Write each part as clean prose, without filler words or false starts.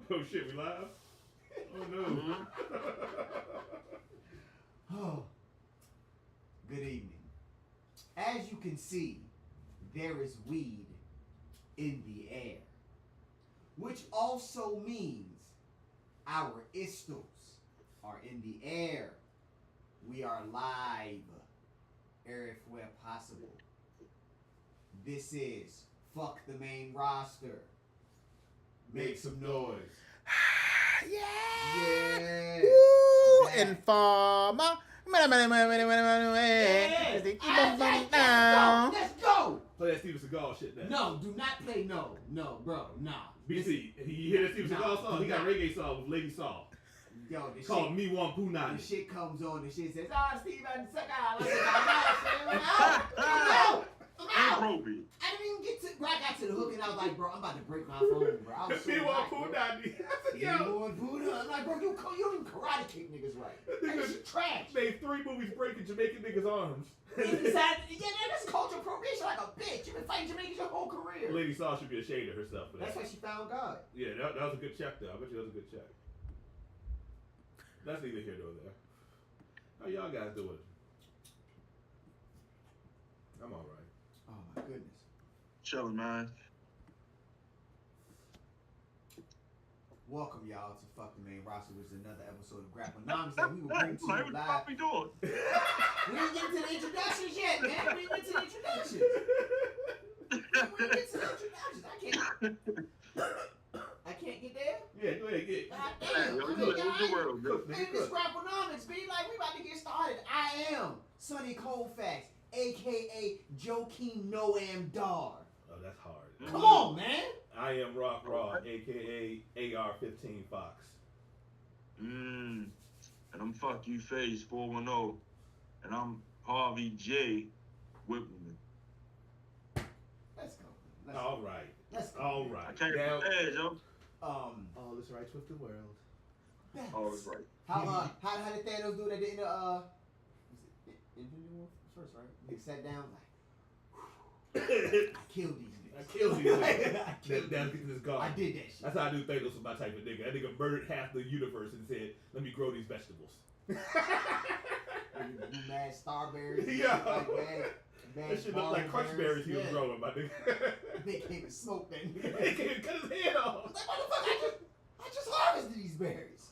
Oh shit, we live? Oh no. Oh, good evening. As you can see, there is weed in the air, which also means our istles are in the air. We are live everywhere possible. This is Fuck the Main Roster. Make some noise. Yeah. Woo! Informer. Let's go! Play that Steven Seagal shit now. No, do not play no, bro, nah. BC, you hear that Steven Seagal song? He got a reggae song with Lady Saw. Yo, this Called shit, Me One Punani. the shit comes on, the shit says, Steven Seagal. I'm out. Roby. I didn't even get to, bro, I got to the hook and I was like, bro, I'm about to break my phone, bro. I was so Me One hot, bro. Punani. Yo. I'm like, bro, you don't even karate kick niggas right. That shit trash. Made 3 movies breaking Jamaican niggas' arms. That's culture appropriation like a bitch. You've been fighting Jamaicans your whole career. Lady Saw should be ashamed of herself for that. That's why she found God. Yeah, that was a good check though. I bet you that was a good check. That's neither here nor there. How y'all guys doing? I'm alright. Oh my goodness. Chilling, man. Welcome y'all to Fuck the Main Roster, which is another episode of Grapplenomics that we will bring to you What the live. fuck we doing? We didn't get to the introductions yet, man. We didn't get to the introductions. I can't get there. Yeah, go ahead, get. God damn. Yo, the world, bro. Man, this Grapplenomics, be like, we about to get started. I am Sonny Colfax, a.k.a. Joakim Noam Dar. Oh, that's hard. Come on, man. I am Rock Raw, aka AR-15 Fox. And I'm Fuck You Face 410. And I'm Harvey J. Whippleman. Let's go. All right. Let's go. All I right. can't Now, get mad, yo. all is right with the world. Oh, that's right. How did Thanos do that in the was it Infinity War first, right? They sat down like, I killed these niggas. I killed you. I killed Now these get this niggas. gone. I did that shit. That's how I knew Thanos was my type of nigga. That nigga murdered half the universe and said, "Let me grow these vegetables." You mad starberries. Yeah. Like, mad That shit looked like crunch berries he was growing, my nigga. They came and smoked that nigga. They can't even cut his head off. Like, motherfucker, I just harvested these berries.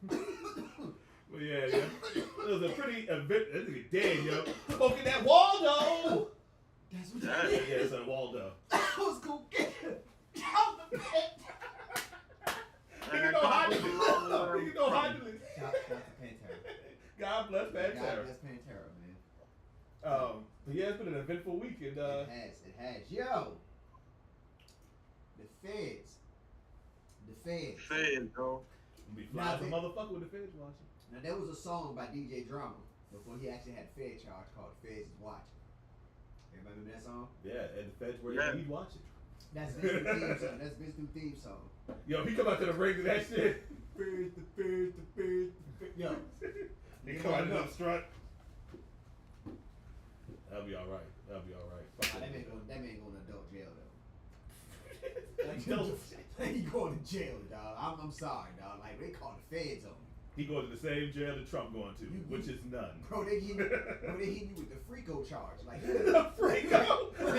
Well, yeah. It was a pretty event. That nigga dead, yo. Smoking that Waldo. That's what Yeah, you did. Yeah, it's a Waldo. That was cool. Get out the pit. Nigga know how to do it. Nigga know how to do it. Shout to Pantera. God bless God Pantera. bless Pantera, man. But yeah, it's been an eventful week, and It has. Yo, the feds. Fed, yo. be flying some motherfucker with the feds watching. Now there was a song by DJ Drama before he actually had a Fed charge called "The Feds Is Watching." Everybody remember that song? Yeah, and the feds were Yeah. indeed watching. That's Vince's theme song. That's Vince's theme song. Yo, he come out to the ring to that shit. Feds, the feds. Yo, He come out to the strut. That'll be all right. that man going to adult jail though. He going to jail, dog. I'm sorry, dog. Like they call the feds on him. He going to the same jail that Trump going to, which is none. Bro, they hit you with the Frico charge. Like The Frico. They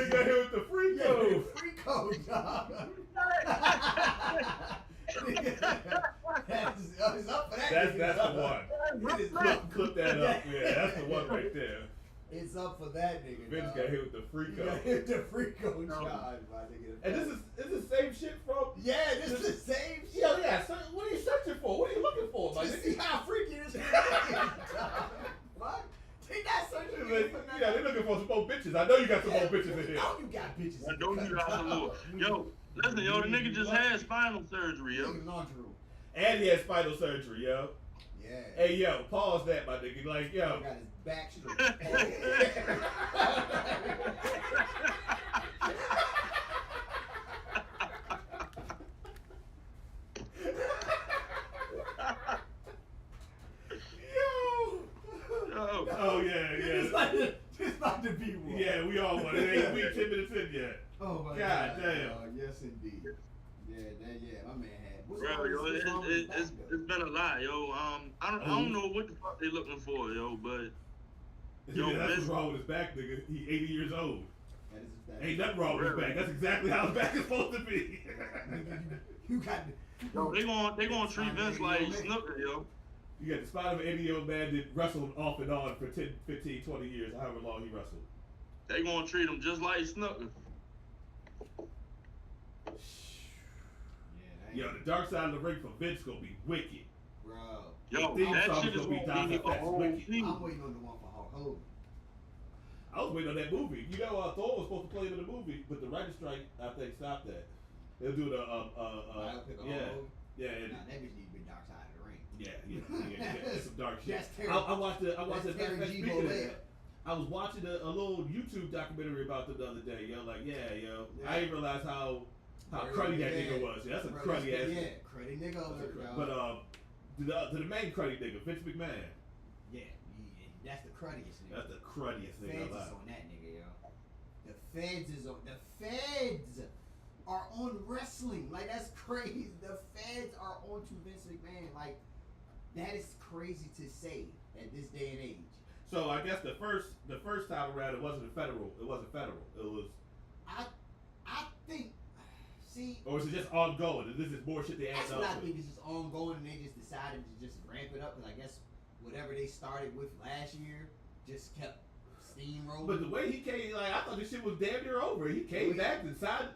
got hit with the Frico. Frico, dog. It's up for that. That's the one. Clip that up. Yeah, that's the one right there. It's up for that nigga. Vince dog. got hit with the He Frico. got hit the Frico charge, my nigga. And this is the same shit from. Yeah, this is the same shit. Yeah. So what are you searching for? What are you looking for, my To see nigga? how freaky this is. What? They not searching for nothing. Yeah, they looking for some more bitches. I know you got some more bitches in here. Oh, you got bitches. I don't need out the Lord. Yo, listen, yo, the nigga just had spinal surgery, yo. Laundry room. And he had spinal surgery, yo. Yeah. Hey, yo, pause that, my nigga. Like, He yo. got his back straight. Yo. Yo. Oh, yeah. It's about to be one. Yeah, we all want it. We ain't 10 minutes in yet. Oh my God God. damn. Yes, indeed. Yeah, my man had. Bro, yo, it's been a lot, yo. I don't know what the fuck they looking for, yo, but yo, yeah, that's Vince, what's wrong with his back, nigga. He 80 years old. That Ain't nothing wrong with his back. That's exactly how his back is supposed to be. You got. Yo, they gonna treat Vince like snooker, yo. You got the spot of an 80-year-old man that wrestled off and on for 10, 15, 20 years, however long he wrestled. They gonna treat him just like snooker. Yo, the dark side of the ring for Vince gonna be wicked. Bro. Yo, theme that song's shit is gonna be gonna be a whole wicked. thing. I'm waiting on the one for Hulk Hogan. I was waiting on that movie. You know, Thor was supposed to play it in the movie, but the writer's strike, I think, stopped that. They'll do the Biopic of yeah, Hulk Hogan? yeah, and, Nah, that bitch need to be dark side of the ring. yeah, some dark shit. That's terrible. I watched the Terry G. speaking of Bollea. that, I was watching a little YouTube documentary about them the other day. Yo, like, I didn't realize how cruddy that nigga was. Yeah, that's a cruddy ass. Yeah, cruddy nigga alert, dog. But to the main cruddy nigga, Vince McMahon. Yeah, that's the cruddiest nigga. That's the cruddiest The nigga feds alive. is on that nigga, yo. The feds are on wrestling. Like, that's crazy. The feds are on to Vince McMahon. Like, that is crazy to say at this day and age. So I guess the first time around it wasn't federal. It wasn't federal. It was. I think. See. Or is it just ongoing? Is this more shit they add That's up what I to? think is just ongoing, and they just decided to just ramp it up. Because I guess whatever they started with last year just kept steamrolling. But the way he came, like, I thought this shit was damn near over. He came back and sold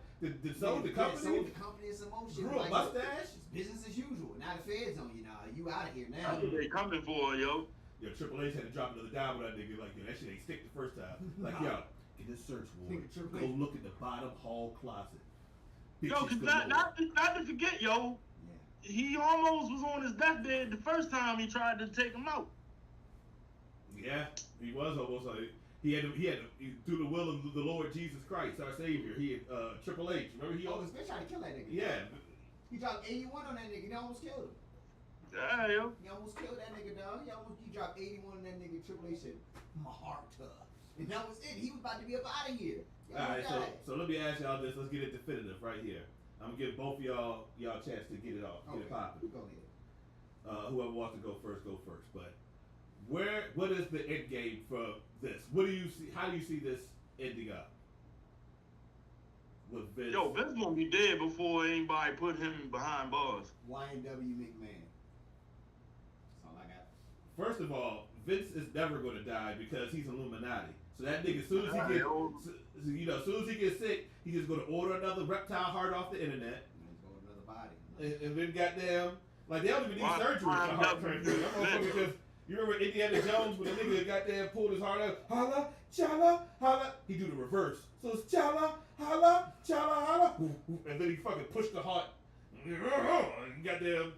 the company. Sold the company and some more shit. Grew a mustache. It's business as usual. Now the feds on you now. You out of here now. That's what they coming for, yo. Yo, Triple H had to drop another dime on that nigga. Like, yo, that shit ain't stick the first time. Like, yo, get this search warrant. Go look in the bottom hall closet. Yo, cause not to forget, yo, he almost was on his deathbed the first time he tried to take him out. Yeah, he was almost like he had to do the will of the Lord Jesus Christ, our Savior. He had Triple H. Remember he almost Vince tried to kill that nigga. Yeah. He dropped 81 on that nigga. He almost killed him. Yeah, yo. He almost killed that nigga, dog. He dropped 81 on that nigga. Triple H said, my heart tough. And that was it. He was about to be up out of here. Alright, so let me ask y'all this. Let's get it definitive right here. I'm gonna give both of y'all a chance to get it off, get it popping. Go ahead. Whoever wants to go first, go first. But what is the end game for this? What do you see? How do you see this ending up? With Vince? Yo, Vince gonna be dead before anybody put him behind bars. YNW McMahon. That's all I got. First of all, Vince is never gonna die because he's Illuminati. So that nigga, as soon as he gets sick, he just gonna order another reptile heart off the internet. And he's going another body. And then goddamn, like they don't even need surgery for heart transplant. Because you remember Indiana Jones when the nigga goddamn pulled his heart out, holla, chala, holla. He do the reverse. So it's chala, holla, chala, holla, and then he fucking pushed the heart. And goddamn.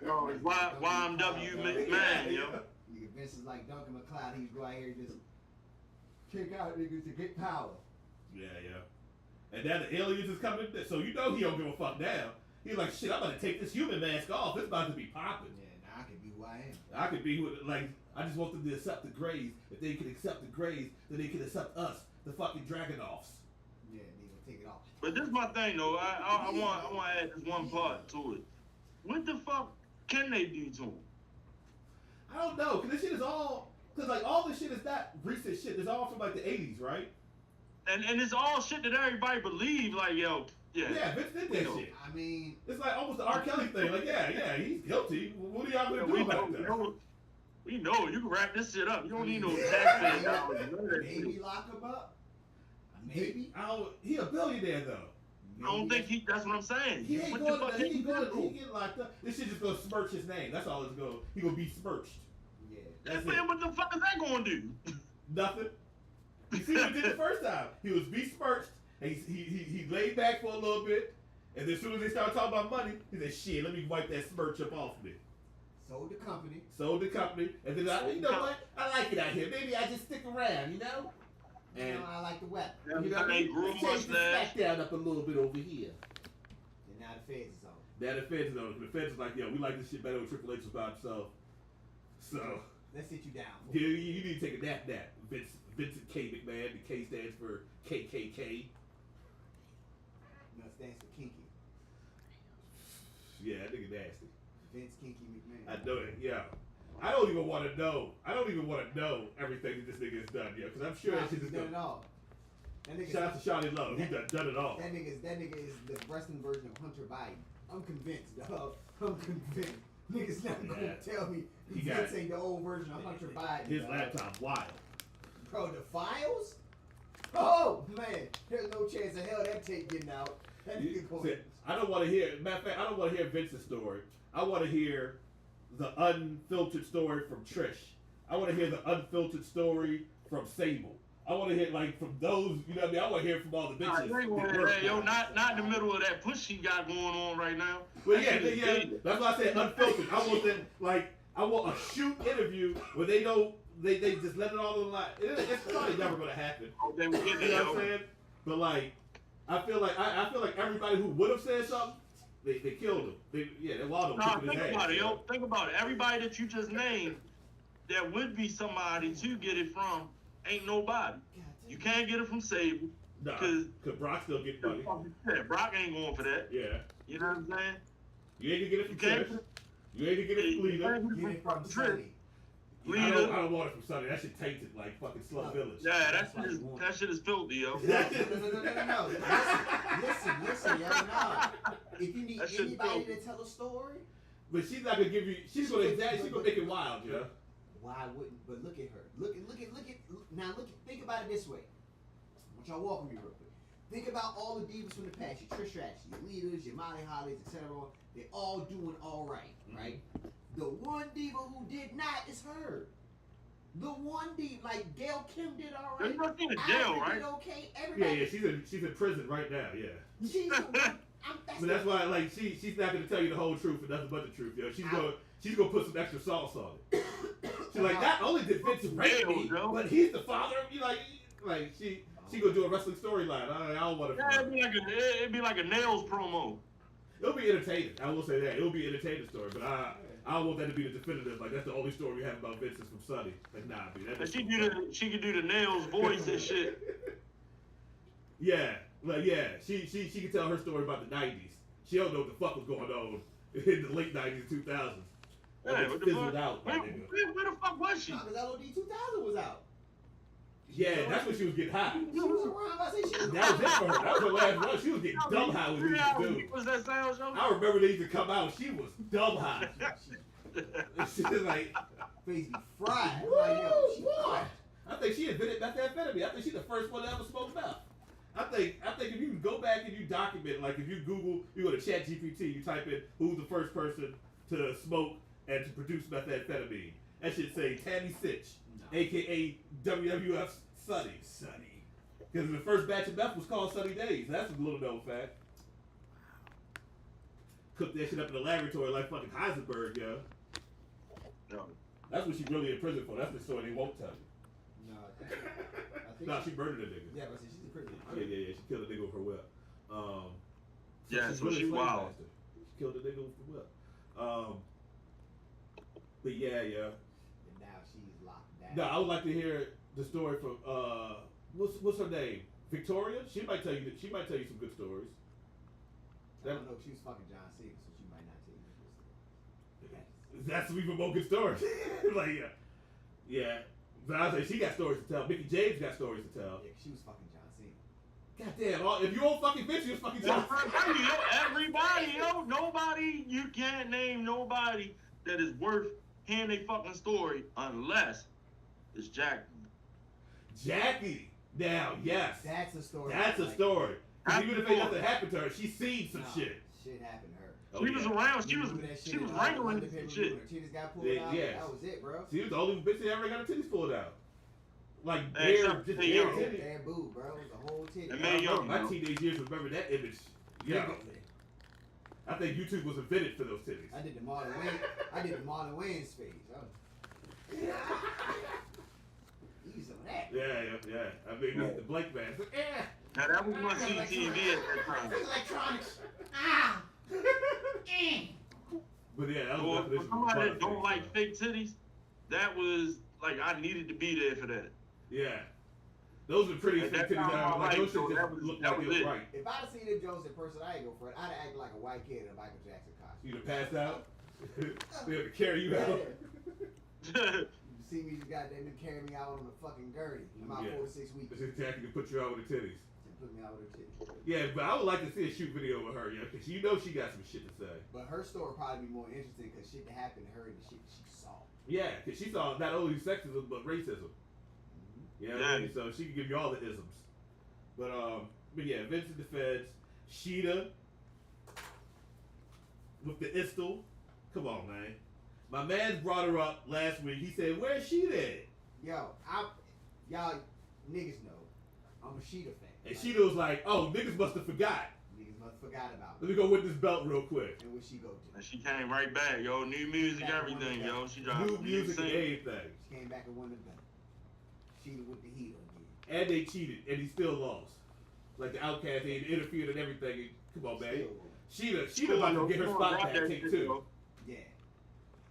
Yo, it's YMW McMahon, yo. Nigga, Vince is like Duncan McLeod. He's go out here just kick out niggas to get power. Yeah. And now the aliens is coming, so you know he don't give a fuck now. He's like, shit, I'm about to take this human mask off. It's about to be popping. Yeah, now I can be who I am. I could be who, like, I just want them to accept the Greys. If they can accept the Greys, then they can accept us, the fucking Dragonoffs. Yeah, they gonna take it off. But this is my thing, though. I want to add this one part to it. What the fuck can they do to him? I don't know, because this shit is all, because, like, all this shit is not recent shit. It's all from, like, the 80s, right? And it's all shit that everybody believe, like, yo, yeah. Yeah, Vince did that shit. I mean, It's like almost the R. Kelly thing. Like, yeah, he's guilty. What are y'all going to do about that? We know. You can wrap this shit up. You don't need no taxpayers dollars. maybe lock him up. Maybe. He a billionaire, though. I don't think that's what I'm saying. He ain't What going the fuck to, he do? get locked up. This shit just gonna smirch his name. That's all it's going. He gonna be smirched. Yeah. That's Man, it. what the fuck is that gonna do? Nothing. You see what he did the first time? He was besmirched, and he laid back for a little bit, and then as soon as they started talking about money, he said, "Shit, let me wipe that smirch up off me." Sold the company. And then you know what? I like it out here. Maybe I just stick around, you know. And you know, I like the weapon. you know, They grew change the stack down up a little bit over here. And now the feds is on. Now the feds is on. The feds is like, yo, we like this shit better when Triple H was by himself. So Let's sit you down. You need to take a nap. Vincent K. McMahon. The K stands for KKK. No, it stands for kinky. Yeah, that nigga nasty. Vince Kinky McMahon. I know it. Yeah. I don't even want to know. I don't even want to know everything that this nigga has done, yo. Because I'm sure that shit is done it all. That nigga. Shout out to Shawty Love. He done it all. That nigga is the wrestling version of Hunter Biden. I'm convinced, dog. I'm convinced. Niggas not gonna tell me Vince ain't the old version of Hunter Biden. His dog. laptop wild. Bro, the files? Oh man, there's no chance of hell that tape getting out. That nigga going. I don't want to hear. Matter of fact, I don't want to hear Vince's story. I want to hear the unfiltered story from Trish. I want to hear the unfiltered story from Sable. I want to hear like from those. You know what I mean? I want to hear from all the bitches. Yo, not in the middle of that push she got going on right now. Well, yeah. That's why I said unfiltered. I want them like I want a shoot interview where they don't. They just let it all on the line. It's probably never gonna happen. You know what I'm saying? But like, I feel like everybody who would have said something, they killed him. They walled him. Nah, think about it, yo. Think about it. Everybody that you just named, that would be somebody to get it from, ain't nobody. You can't get it from Sable. Nah, cause Brock still get money. Yeah, Brock ain't going for that. Yeah. You know what I'm saying? You ain't gonna get it from Trish. You ain't gonna get it from Lita. Get it from Sonny. I don't want it from Sonny. That shit tainted like fucking Slum Village. Yeah, that shit is filthy, yo. No. Listen, yo. Nah. If you need anybody to tell a story. But she's not gonna give you. She's gonna make it wild, yo. Why wouldn't? But look at her. Look at. Now think about it this way. I want y'all walk with me real quick. Think about all the divas from the past. Your Trish Stratus, your Litas, your Molly Hollies, etc. They're all doing all right, right? The one diva who did not is her. The one diva, like Gail Kim did all right. She's not in jail, right? Did okay. Everybody. Yeah. She's in prison right now. Yeah. She's. But that's why, like, she's not gonna tell you the whole truth and nothing but the truth, yo. She's gonna put some extra sauce on it. She's like, not only did Vince rape me, but he's the father of you. Like she gonna do a wrestling storyline. I don't want to. Yeah, it'd be like a nails promo. It'll be entertaining. I will say that it'll be an entertaining story, but I don't want that to be the definitive. Like that's the only story we have about Vince is from Sonny. Like nah, dude. She could do the nails voice and shit. Yeah, like yeah, she can tell her story about the '90s. She don't know what the fuck was going on in the late '90s, 2000s. Yeah, what the fuck? Out, where the fuck was she? Because LOD 2000 was out. Yeah, that's when she was getting high. She was around. I say she was that was it for her. That was her last run. She was getting dumb high with these dudes. Was that sound show? I remember they used to come out. She was dumb high. She was like, face be fried. Like, yo, she fried. I think she invented methamphetamine. I think she's the first one to ever smoke meth. I think if you go back and you document, like if you Google, you go to ChatGPT, you type in who's the first person to smoke and to produce methamphetamine. That should say Tammy Sitch, aka WWF's Sonny. Because the first batch of meth was called Sunny Days. That's a little known fact. Cooked that shit up in the laboratory like fucking Heisenberg, yo. No. That's what she really in prison for. That's the story they won't tell you. No, I think no, she murdered a nigga. Yeah, but she's in prison. Yeah. She killed a nigga with her whip. Yeah, so she wild. She killed a nigga with the whip. But yeah. And now she's locked down. No, I would like to hear the story from what's her name? Victoria? She might tell you some good stories. I don't know. She was fucking John Cena, so she might not tell you the good stories. That's even more good stories. Like yeah. But I was like, she got stories to tell. Mickey James got stories to tell. Yeah, she was fucking John Cena. Goddamn, if you old fucking bitch, you was fucking John Cena. Everybody, nobody, you can't name nobody that is worth hearing a fucking story unless it's Jackie. Jackie. Now, yes. That's a story. That's a story. Even if nothing happened to her, she's seen some shit. Shit happened to her. She was around. She was wrangling shit. Her titties got pulled out. Yes. That was it, bro. She was the only bitch that ever got her titties pulled out. Like bare titties. Bare boob, bro. It was a whole titty. My teenage years remember that image. Yeah. I think YouTube was invented for those titties. I did the Marlon Wayans face. Use some of that. Yeah. I mean, the Blake man. Yeah. Now that was my CTV at that time. Electronics. But yeah, that was somebody that don't like fake titties, that was like I needed to be there for that. Yeah. Those are pretty Like, that titties time down. of my Like, those life, so shit that just was- look that like was they it. were right. If I'd have seen them Jones in person, I ain't go for it. I'd have acted like a white kid in a Michael Jackson costume. You'd have passed out. They had to carry you out. You see me, you goddamn carry me out on the fucking gurney in about 4 to 6 weeks. It's exactly to put you out with the titties. And put me out with her titties. Yeah, but I would like to see a shoot video with her, yeah, because you know she got some shit to say. But her story would probably be more interesting because shit that happened to her and the shit she saw. Yeah, because she saw not only sexism but racism. Yeah, Yeah. I mean, so she can give you all the isms. But yeah, Vince and the Feds, Shida with the Istel. Come on, man. My man brought her up last week. He said, "Where's Shida at?" Yo, y'all niggas know I'm a Shida fan. And Shida was like, "Oh, niggas must have forgot. Niggas must forgot about Let me. me go with this belt real quick. And what she go to? And she came right back, yo. New music, everything, yo. She dropped New music and singing. everything." She came back and won the belt. Shida with the heat again. And they cheated, and he still lost. Like the Outcast, they interfered and everything. And, come on, man. Still won. Shida about to get her spot back, That take shit, two. yo. Yeah.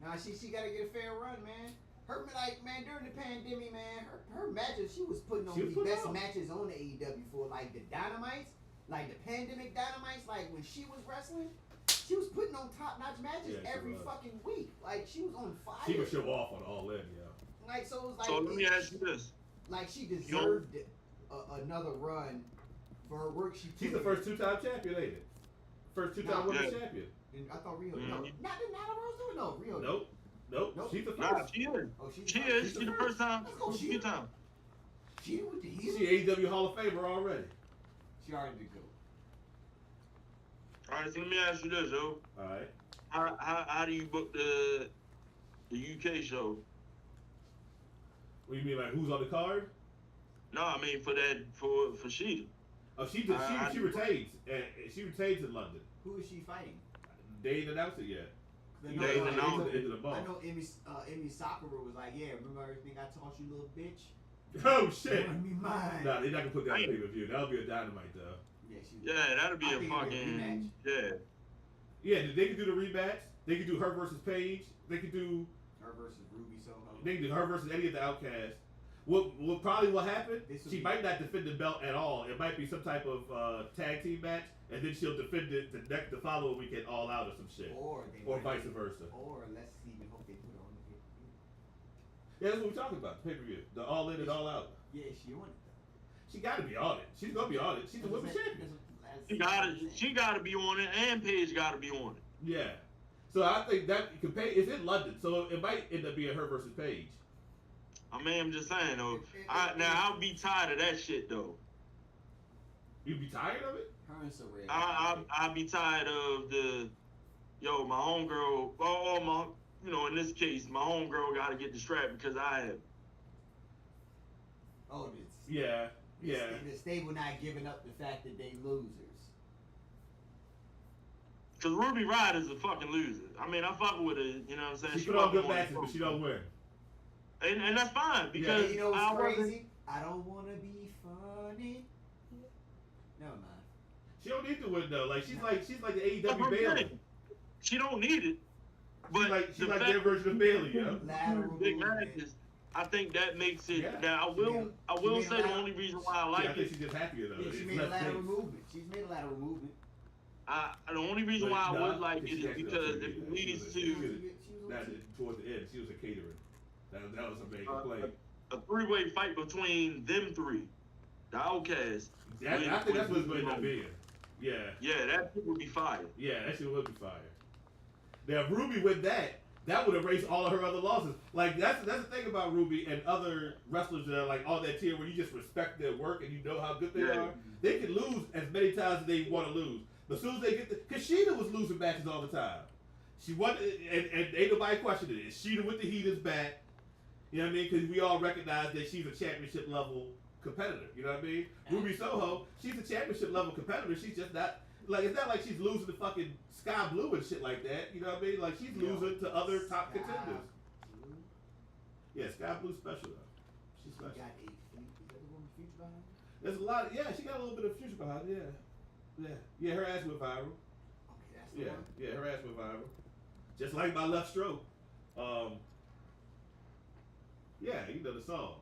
Nah, she gotta get a fair run, man. Her like man during the pandemic, man, her matches she was putting on She was the putting best on. matches on the AEW for like the Dynamites, like the pandemic Dynamites, like when she was wrestling, she was putting on top notch matches Yeah, she every was. fucking week. Like she was on fire. She would show off on All In, yeah. Like so it was like So let me ask you this. like she deserved another run for her work she put She's the in. first two-time champion, ain't it? First two-time No. women's Yeah. champion. And I thought Rio. Mhm. No, not Rose. No, Rio. Nope. Nope. She's the Nah, first. she is. Oh, she's She the is. first. She the first time. Let's go, Few Shida. time. She with the heel. She AEW Hall of Famer already. She already did go. All right, so let me ask you this, yo. All right. How do you book the UK show? What do you mean, like who's on the card? No, I mean for Shida. Oh, she I- retains. She retains in London. Who is she fighting? They ain't announced it yet. I You know, They know, ain't it's announced at the end of the I month. know Emi Sakura was like, yeah, remember everything I taught you, little bitch? Oh shit! Wanna be mine. Nah, they're not gonna put that on Right. pay-per-view. That'll be a Dynamite though. Yeah, she was. Yeah, that'll be I a think it'll be a fucking yeah. Yeah, they could do the rematch. They could do her versus Paige. They could do Her versus Ruby Soho. They can do her versus any of the Outcasts. What probably will happen? This will She be- might not defend the belt at all. It might be some type of tag team match, and then she'll defend it the following weekend all out or some shit, Or they or might vice versa. Or let's even hope they put her on the pay-per-view. Yeah, that's what we're talking about. The pay per view, the all in and all out. Yeah, she on it though. She got to be on it. She's gonna be on it. She's a women's champion. She gotta be on it, and Paige gotta be on it. Yeah. So I think that it's in London, so it might end up being her versus Paige. I mean, I'm just saying though. I'll be tired of that shit though. You'd be tired of it? Her and Soraya. I'll be tired of my homegirl. Oh my, in this case, my homegirl got to get the strap because I have. Oh, this. Yeah. Yeah. The stable not giving up the fact that they losers. Cause Ruby Riott is a fucking loser. I mean, I fuck with her. You know what I'm saying? She put on fucking good matches, but she don't win. And that's fine because You know I what's wasn't- crazy? I don't want to be funny. Never mind. She don't need to win though. Like she's like the That's AEW what I'm Bailey. saying. She don't need it. But She's the like fact their version of Bailey, yo. Lateral big movement. matches, I think that makes it. Yeah. Now I She will made a say the lateral- only reason why I I like think it. she's just happier though. Yeah, she It's made a less lateral dates. movement. She's made a lateral movement. The only reason But why I nah, would like it she is actually because don't if do it that. leads She to was- She was on That TV. towards the end, she was a catering. That was her main complaint. a three-way fight between them three, the Outcasts. I think that's what it's going to end up being. Yeah, Yeah, that shit would be fire. yeah, that shit would be fire. Now, if Ruby with that would erase all of her other losses. Like that's the thing about Ruby and other wrestlers that are like on that tier where you just respect their work and you know how good they Yeah. are. They can lose as many times as they want to lose, but as soon as they get because Shida was losing matches all the time. She won, and ain't nobody questioning it. Shida with the heat is back. You know what I mean? Because we all recognize that she's a championship level competitor. You know what I mean? Ruby Soho, she's a championship level competitor. She's just not like it's not like she's losing to fucking Sky Blue and shit like that. You know what I mean? Like she's losing to other top contenders. Yeah, Sky Blue's special though. She's Got special. 8 feet. Is that the one with future behind her? There's a lot. Yeah, she got a little bit of future behind her. Yeah. Her ass went viral. Okay, that's the one. Yeah, her ass went viral. Just like my left stroke. Yeah, you know the song.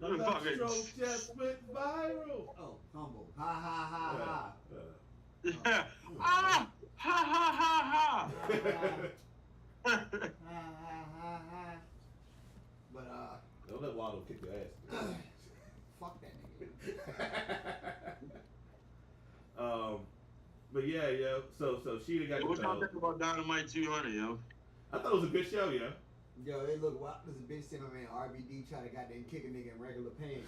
The What the fuck love is- stroke just went viral. Oh, humble. Ha ha ha ha. Yeah. Ah! Ha ha ha Ha ha ha ha. But Don't let Waldo kick your ass. fuck that nigga. But yeah, yo. So Shida got What y'all the. think about Dynamite 200, yo? I thought it was a good show, yo. Yo, it look wild. There's a bitch sitting my man RBD try to goddamn kick a nigga in regular pain.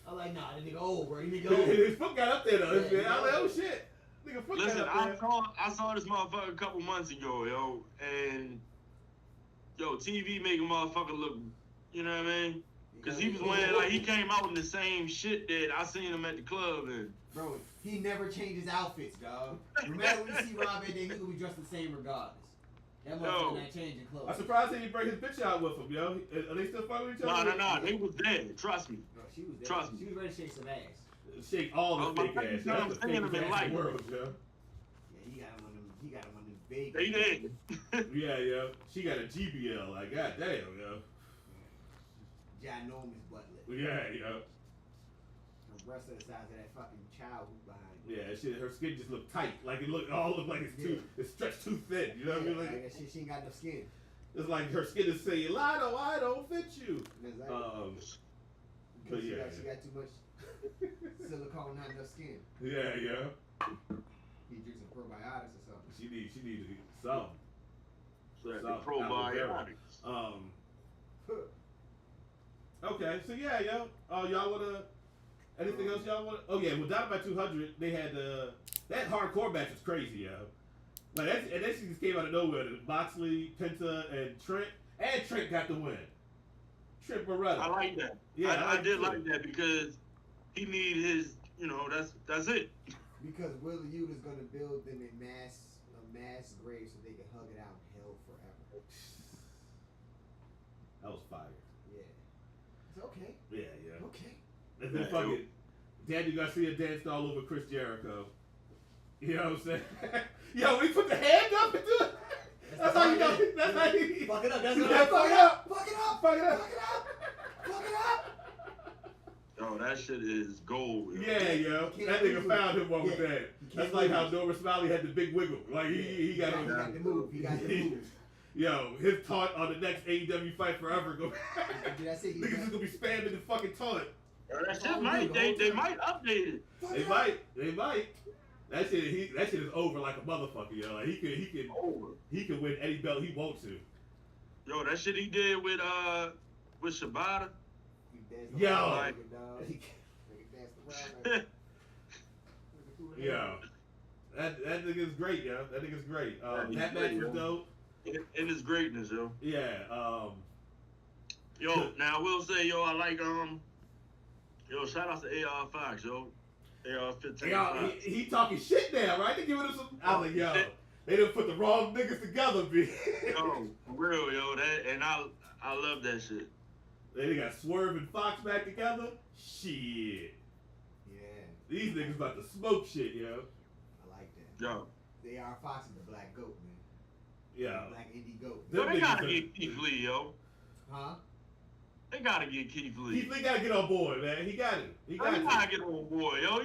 I'm like, nah, that nigga old, bro. That nigga old. His foot got up there though. Yeah, I was like, oh shit. Nigga foot Listen, got up there. I saw this motherfucker a couple months ago, yo, and yo, TV make a motherfucker look, you know what I mean? Cause he was wearing like he came out in the same shit that I seen him at the club in. Bro, he never changes outfits, dog. No matter when you see Rob at day, he gonna be dressed the same regardless. That motherfucker not changing clothes. I'm surprised he didn't bring his bitch out with him, yo. Are they still fucking with each other? No, he was dead. Trust me. Bro, she was there. Trust me. She was ready to shake some ass. Shake all the fake ass. I'm That's the saying him fakest in ass in the life. world, yo. Yeah, he got him on them big. They did. Yeah, yo. She got a GBL. Like, goddamn, yo. Ginormous butt lip. Yeah, yo. Her breasts are the size of that fucking child who's behind. Yeah, shit. Her skin just looked tight. Like it looked like it's too. It's stretched too thin. You know what I mean? Like, that shit, she ain't got no skin. it's like her skin is saying, "Lido, I don't fit you." Exactly. But she yeah, got too much silicone, not enough skin. yeah, yeah. He drinks some probiotics or something. She needs some. The probiotics. Okay, so yeah, yo. Y'all wanna anything else y'all wanna? Oh yeah, well, Dynamite 200, they had that hardcore match was crazy, yo. Like that shit just came out of nowhere. Moxley, Penta, and Trent got the win. Trent Beretta. I like that. Yeah, I did like that because he need his, that's it. Because Willa Ute is gonna build them a mass grave so they can hug it out in hell forever. That was fire. Yeah. It's okay. Yeah, yeah. Okay. And then fucking Daniel Garcia danced all over Chris Jericho. You know what I'm saying? Yo, when he put the hand up and do it. That's how you know. That's how you. Fuck it up. That's Yeah, what fuck it up. Fuck it up. Fuck it up. Fuck it up. Fuck it up. Yo, that shit is gold. Yo. Yeah, yo. That nigga found him one with that. That's like how Norman Smiley had the big wiggle. Like he got He got the move. He got the move. Yo, his taunt on the next AEW fight forever go. Did I say he Niggas got- just gonna be spamming the fucking taunt. Yo, that shit might they might update it. They might. That shit is over like a motherfucker, yo. Like he can win any belt he wants to. Yo, that shit he did with Shibata. He danced Yo. around like a dog. He danced around like Yeah. That nigga's great, yo. That nigga's great. That match was dope. In his greatness, yo. Yeah. Yo, now I will say, yo, I like yo, shout out to AR Fox, yo. AR 15. Yo, he talking shit now, right? They giving him some. I was like, yo, they done put the wrong niggas together, B. Yo, for real, yo. I love that shit. They got Swerve and Fox back together. Shit. Yeah, These niggas about to smoke shit, yo. I like that. Yo. They are Fox is the black goat, man. Yeah. The black indie goat. Yo, Them they niggas gotta are- get Keith Lee, yo. Huh? They gotta get Keith Lee. Keith Lee gotta get on board, man. He got it. He got They it. gotta get on board, yo.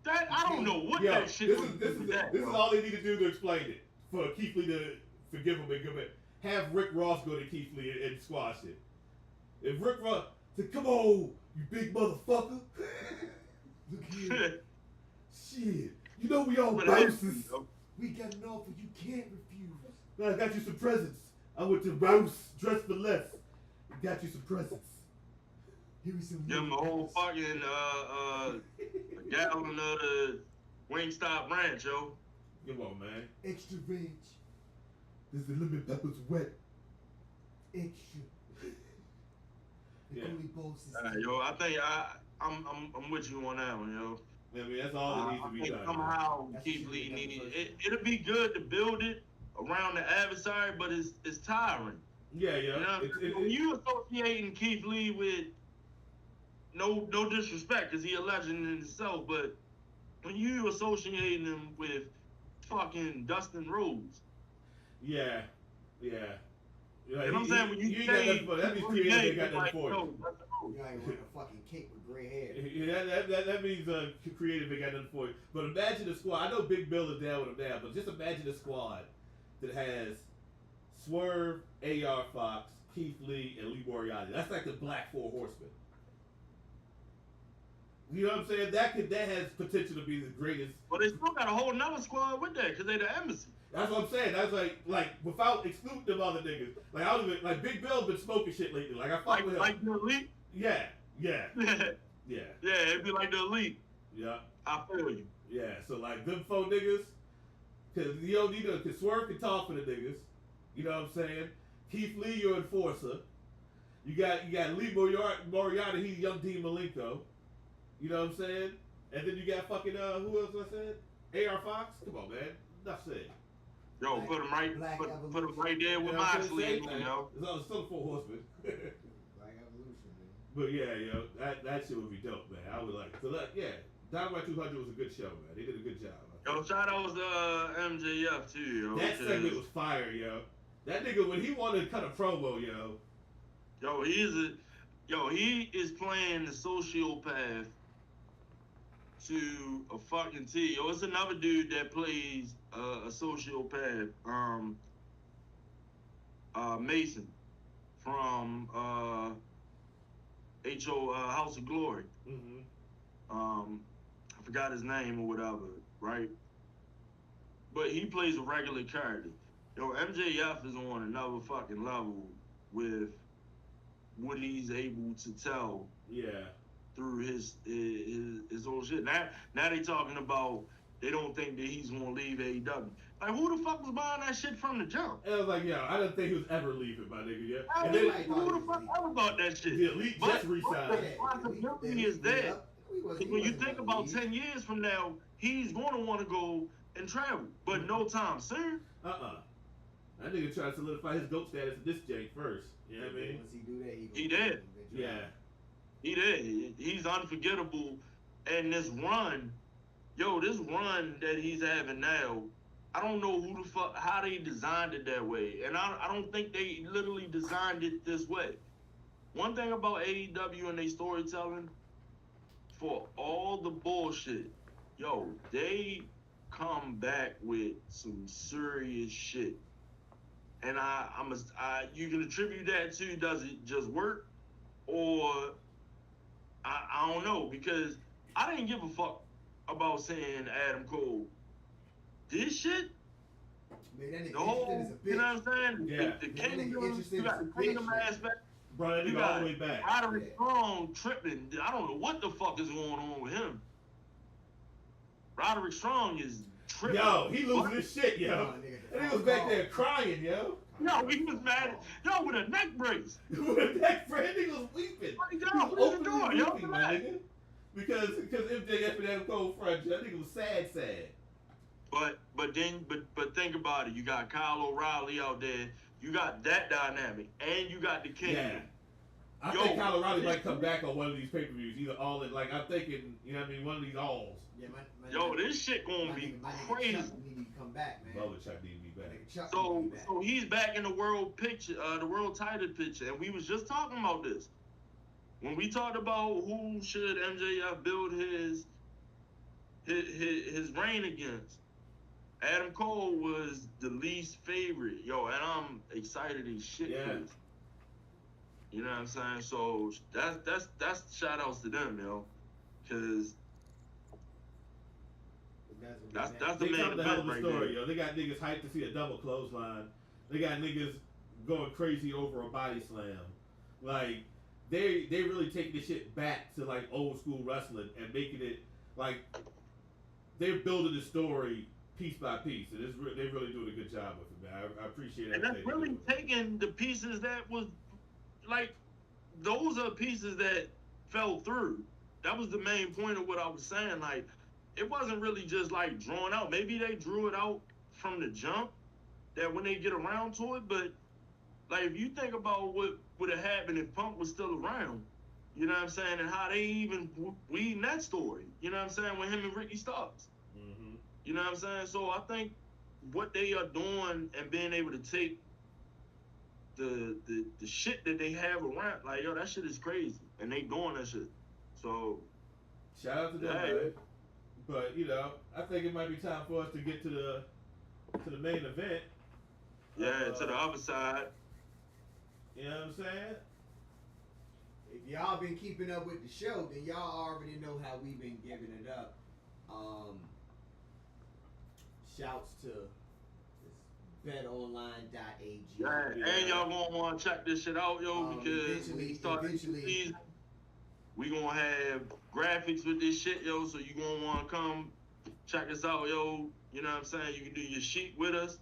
I don't know what Yo, that shit this was. is all they need to do to explain it. For Keith Lee to forgive him and give it. Have Rick Ross go to Keith Lee and squash it. If Rick Ross said, "Come on, you big motherfucker." Look here. Shit. You know we all bouncers. We got an offer you can't refuse. I got you some presents. I went to Rouse, dressed for less. Got you some presents. Here is some. Give him a whole fucking a gallon of the Wingstop Ranch, yo. Come on, man. Extra ranch. This the lemon pepper's wet. Extra. The Yeah. only bosses. Yo, I think I'm with you on that one, yo. I mean, that's all that needs to I be think done. somehow That's Keith what Lee you did needs first. it'll be good to build it around the adversary, but it's tiring. Yeah, yeah. You know, when you associating Keith Lee with no disrespect, cause he a legend in himself, but when you associating him with fucking Dustin Rhodes, yeah, yeah. You know what I'm saying? When you ain't got nothing for that means creative ain't got nothing for you. You ain't wearing a fucking cape with gray hair. Yeah, that means creative ain't got nothing for you. But imagine a squad. I know Big Bill is down with him now, but just imagine a squad that has Swerve, AR Fox, Keith Lee, and Lee Moriarty. That's like the Black Four Horsemen. You know what I'm saying? That has potential to be the greatest. But they still got a whole nother squad with that because they the embassy. That's what I'm saying. That's like without excluding them other niggas. Like I was like Big Bill's been smoking shit lately. Like I fuck with him. Like the elite. Yeah. Yeah, it'd be like the elite. Yeah. I feel you. Yeah. So like them four niggas, cause you don't need to. Cause Swerve can talk for the niggas. You know what I'm saying? Keith Lee, your enforcer. You got Lee Moriarty. He's young Dean Malenko. You know what I'm saying? And then you got fucking who else I said? AR Fox. Come on, man. Enough said. Yo, put him right there with Moxley, you know. It's still the Four Horsemen. Black Evolution, man. But yeah, yo, that shit would be dope, man. I would like it. So look, yeah, Dynamite 200 was a good show, man. They did a good job. Yo, shout out to MJF too, yo. That segment was fire, yo. That nigga when he wanted to cut a promo, yo. He is playing the sociopath to a fucking T. Yo, it's another dude that plays a sociopath, Mason from House of Glory. Mm-hmm. I forgot his name or whatever, right? But he plays a regular character. Yo, MJF is on another fucking level with what he's able to tell. Yeah. Through his old shit. Now they talking about they don't think that he's gonna leave AEW. Like who the fuck was buying that shit from the jump? And I was like, yo, I didn't think he was ever leaving, my nigga. Yeah. And then, who the fuck ever bought that shit? The Elite just resigned. The possibility is there. When you think about 10 years from now, he's gonna want to go and travel, but no time soon. That nigga tried to solidify his GOAT status in this jank first. You know what I mean? Once he do that, he did. Yeah. He did. He's unforgettable. And this run that he's having now, I don't know who the fuck, how they designed it that way. And I don't think they literally designed it this way. One thing about AEW and their storytelling, for all the bullshit, yo, they come back with some serious shit. And you can attribute that to, does it just work? Or I don't know, because I didn't give a fuck about saying Adam Cole. This shit, man, that nigga the whole, is a bitch. you know what I'm saying? Yeah. The kingdom, you got the kingdom aspect. Bro, that nigga all the way back. Roderick Strong tripping. I don't know what the fuck is going on with him. Roderick Strong is tripping. Yo, he losing his shit, yo. And he was back there crying, yo. No, he was mad. Yo, with a neck brace. With a neck brace, he was weeping. He was openly weeping, my nigga. Because MJF and Adam Cole front, that nigga was sad. But think about it. You got Kyle O'Reilly out there. You got that dynamic, and you got the King. Yeah. I think Kyle O'Reilly might come back on one of these pay-per-views, either all in. Like I'm thinking, you know what I mean, one of these alls. Yeah, yo, this shit gonna be crazy. Chuck need to come back, man. Bubba Chuck need to be back. So he's back in the world picture, the world title picture, and we was just talking about this when we talked about who should MJF build his reign against. Adam Cole was the least favorite, yo, and I'm excited as shit for this. You know what I'm saying? So that's shout outs to them, yo, because that's the main event right there. Yo. They got niggas hyped to see a double clothesline. They got niggas going crazy over a body slam. Like they really taking this shit back to like old school wrestling and making it like they're building the story piece by piece, and they're really doing a good job with it, man. I appreciate it. And that's really taking the pieces that was like, those are pieces that fell through. That was the main point of what I was saying. Like, it wasn't really just like drawn out. Maybe they drew it out from the jump, that when they get around to it, but like if you think about what would have happened if Punk was still around, you know what I'm saying, and how they even weaved that story, you know what I'm saying, with him and Ricky Starks. You know what I'm saying? So I think what they are doing and being able to take the shit that they have around, like yo, that shit is crazy, and they doing that shit. So shout out to them, man. But you know, I think it might be time for us to get to the main event. Yeah, to the other side. You know what I'm saying? If y'all been keeping up with the show, then y'all already know how we've been giving it up. Shouts to betonline.ag. Yeah, and y'all gonna want to check this shit out, yo, because when we start the season, we gonna have graphics with this shit, yo. So you gonna want to come check us out, yo. You know what I'm saying? You can do your sheet with us.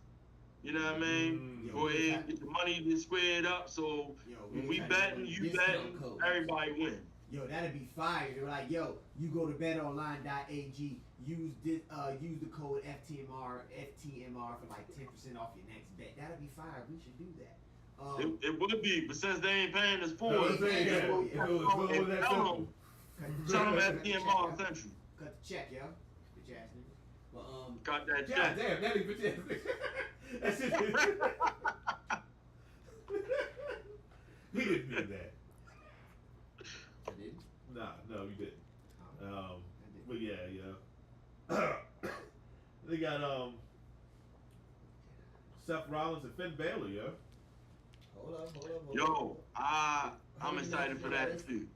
You know what I mean? Go ahead and get the money squared up. So when we betting, you betting, everybody win. Yo, that'd be fire. They're like, yo, you go to betonline.ag, use the code FTMR for like 10% off your next bet. That'd be fire. We should do that. It would be, but since they ain't paying us for it, tell them FTMR Central. Cut the check, yo. Bitch ass nigga. But got that check. God damn, that ain't bitch ass nigga. That's just he didn't mean that. I didn't. No, you didn't. I didn't. But yeah. They got Seth Rollins and Finn Balor, yo. Hold up. Yo, I'm excited for that too.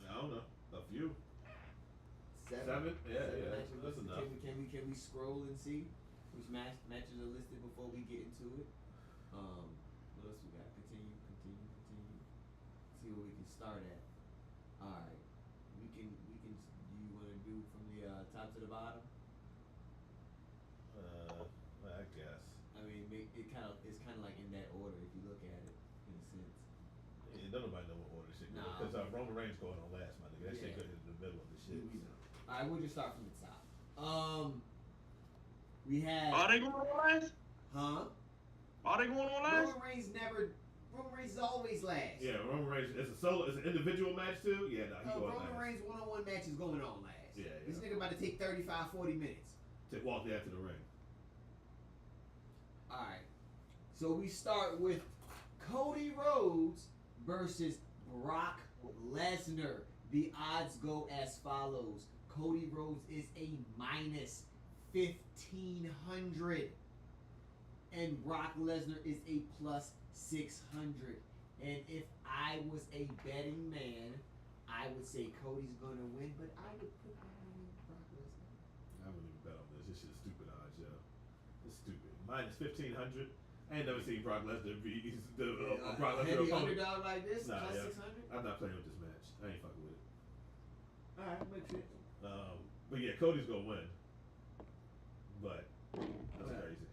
I don't know, a few. Seven? Yeah. That's enough. Can we scroll and see which matches are listed before we get into it? What else we got? Continue. See where we can start at. All right, we can. Do you want to do from the top to the bottom? I guess. I mean, it's kind of like in that order if you look at it in a sense. Yeah, don't nobody know what order shit goes. Because Roman Reigns going on last, my nigga. That shit goes in the middle of the shit. All right, we'll just start from the top. We had. Are they going on last? Huh? Are they going on last? Roman Reigns is always last. Yeah, Roman Reigns. It's an individual match too. Yeah, no, he going Roman last. Reigns one-on-one match is going on last. Yeah. This nigga about to take 35, 40 minutes. To walk down to the ring. All right. So we start with Cody Rhodes versus Brock Lesnar. The odds go as follows. Cody Rhodes is a minus 1,500. And Brock Lesnar is a plus 600. And if I was a betting man, I would say Cody's going to win, but I would put my money on Brock Lesnar. I wouldn't even bet on this. This shit is stupid odds, yo. It's stupid. Minus 1,500. I ain't never seen Brock Lesnar be Brock Lesnar heavy opponent. underdog like this, Nah, plus yeah. 600? I'm not playing with this match. I ain't fucking with it. All right, makes sense. But yeah, Cody's gonna win. But that's crazy.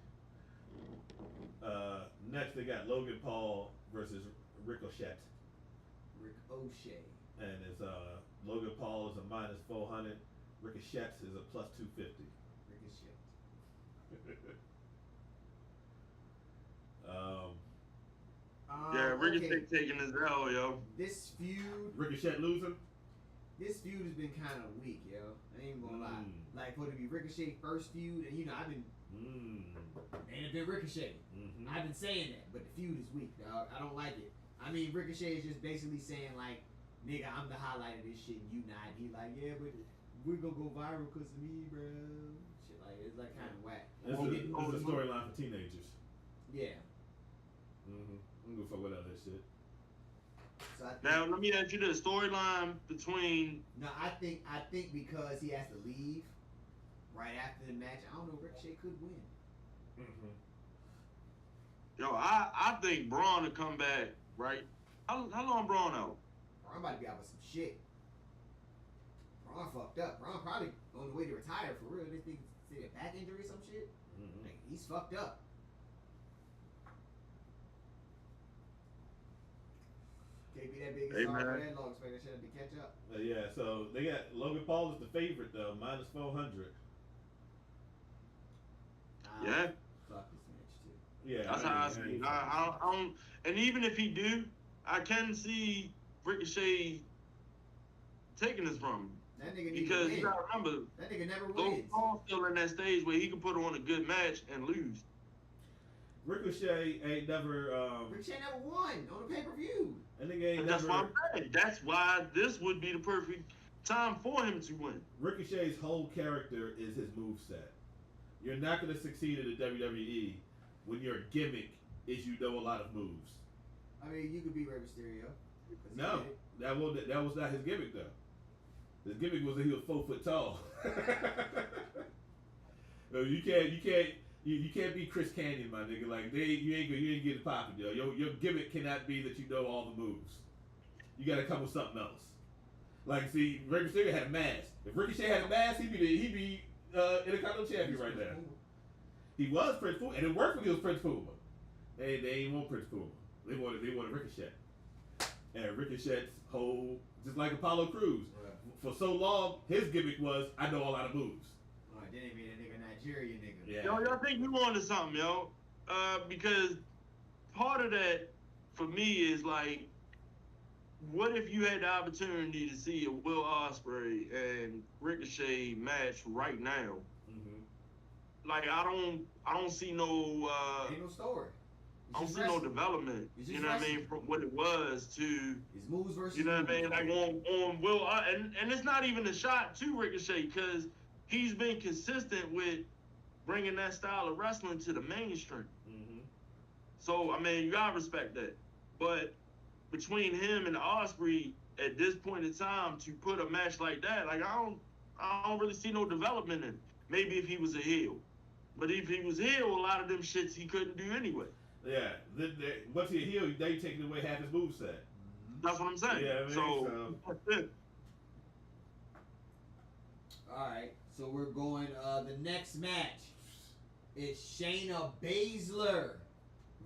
Next they got Logan Paul versus Ricochet. Ricochet. And it's Logan Paul is a minus 400. Ricochet is a plus 250. Ricochet. Ricochet taking his L, yo. This feud. Ricochet losing. This feud has been kind of weak, yo. I ain't gonna lie. Like for it to be Ricochet first feud, and I've been. Ain't it been Ricochet? Mm-hmm. I've been saying that, but the feud is weak, dog. I don't like it. I mean, Ricochet is just basically saying like, nigga, I'm the highlight of this shit, and you not. He like, yeah, but we're gonna go viral because of me, bro. Shit like it's like kind of whack. It's a storyline for teenagers. Yeah. I'm gonna fuck with all that shit. So now let me ask you this storyline between. No, I think because he has to leave right after the match. I don't know. Ricochet could win. Yo, I think Braun to come back. Right? How long Braun out? Braun about to be out with some shit. Braun fucked up. Braun probably on the way to retire for real. This thing say a back injury or some shit. Like, he's fucked up. Can't be that big and sorry for that long. Expect that shit to catch up. Yeah, so they got Logan Paul is the favorite though, minus 400. Yeah. Fuck this match too. Yeah, that's how I see it. I don't, and even if he do, I can see Ricochet taking this from him. That nigga because you gotta remember, that nigga never Logan wins. Paul's still in that stage where he can put on a good match and lose. Ricochet ain't never. Ricochet never won on a pay-per-view. And nigga ain't That's never. what I'm saying. That's why this would be the perfect time for him to win. Ricochet's whole character is his moveset. You're not going to succeed in the WWE when your gimmick is you know a lot of moves. I mean, you could be Rey Mysterio. No, that was not his gimmick though. His gimmick was that he was 4 foot tall. No, you can't be Chris Canyon, my nigga. Like you ain't get it popping, yo. Your gimmick cannot be that you know all the moves. You got to come with something else. Like, see, Rey Mysterio had a mask. If Ricochet had a mask, he'd be Intercontinental champion right there. He was Prince Puma, and it worked when he was Prince Puma. They ain't want Prince Puma. They wanted Ricochet. And Ricochet's whole, just like Apollo Crews, Right. for so long, his gimmick was, I know a lot of moves. Oh, then they made a nigga Nigerian nigga. Yeah. Yo, y'all think you on to something, yo? Because part of that for me is like, what if you had the opportunity to see a Will Ospreay and Ricochet match right now? Mm-hmm. Like I don't see no Ain't no story. I don't see no development. It's You just know what I mean? wrestling. From what it was to His moves versus you know what I mean? moves. Like on Will and it's not even a shot to Ricochet because he's been consistent with bringing that style of wrestling to the mainstream. Mm-hmm. So I mean, you gotta respect that. But between him and Osprey at this point in time to put a match like that, like I don't really see no development in it. Maybe if he was a heel, but if he was heel, a lot of them shits he couldn't do anyway. Yeah. Once he a heel, they taking away half his moveset. That's what I'm saying. Yeah, I mean, so that's it. All right, so we're going. The next match is Shayna Baszler